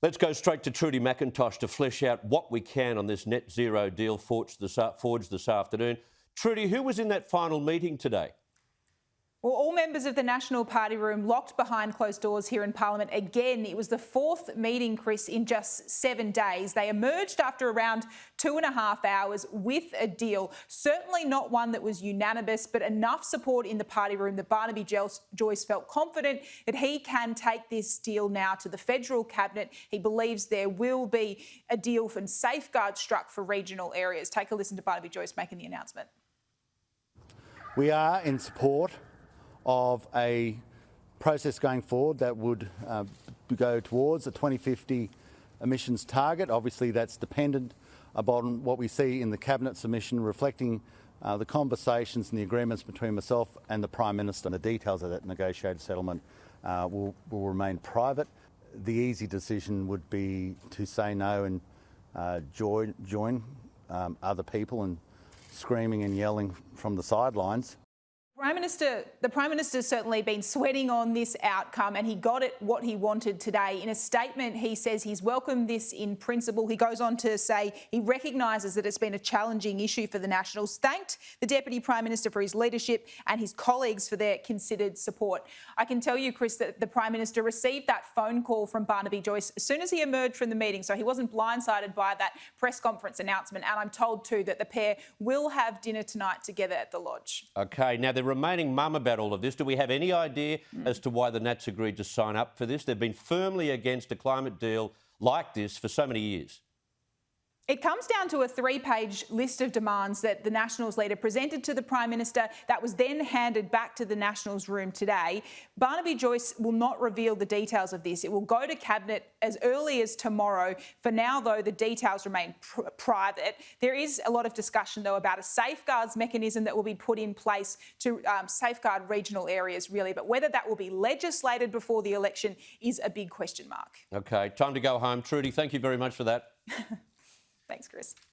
Let's go straight to Trudy McIntosh to flesh out what we can on this net zero deal forged this afternoon. Trudy, who was in that final meeting today? Well, all members of the National Party room locked behind closed doors here in Parliament again. It was the fourth meeting, Chris, in just 7 days. They emerged after around 2.5 hours with a deal. Certainly not one that was unanimous, but enough support in the party room that Barnaby Joyce felt confident that he can take this deal now to the federal cabinet. He believes there will be a deal and safeguards struck for regional areas. Take a listen to Barnaby Joyce making the announcement. We are in support of a process going forward that would go towards a 2050 emissions target. Obviously, that's dependent upon what we see in the Cabinet submission reflecting the conversations and the agreements between myself and the Prime Minister. The details of that negotiated settlement will remain private. The easy decision would be to say no and join other people in screaming and yelling from the sidelines. The Prime Minister's certainly been sweating on this outcome, and he got it what he wanted today. In a statement, he says he's welcomed this in principle. He goes on to say he recognises that it's been a challenging issue for the Nationals, thanked the Deputy Prime Minister for his leadership and his colleagues for their considered support. I can tell you, Chris, that the Prime Minister received that phone call from Barnaby Joyce as soon as he emerged from the meeting, so he wasn't blindsided by that press conference announcement. And I'm told too that the pair will have dinner tonight together at the Lodge. OK, now the remaining mum about all of this. Do we have any idea as to why the Nats agreed to sign up for this? They've been firmly against a climate deal like this for so many years. It comes down to a 3-page list of demands that the Nationals leader presented to the Prime Minister that was then handed back to the Nationals room today. Barnaby Joyce will not reveal the details of this. It will go to Cabinet as early as tomorrow. For now, though, the details remain private. There is a lot of discussion, though, about a safeguards mechanism that will be put in place to safeguard regional areas, really. But whether that will be legislated before the election is a big question mark. OK, time to go home. Trudy, thank you very much for that. Thanks, Chris.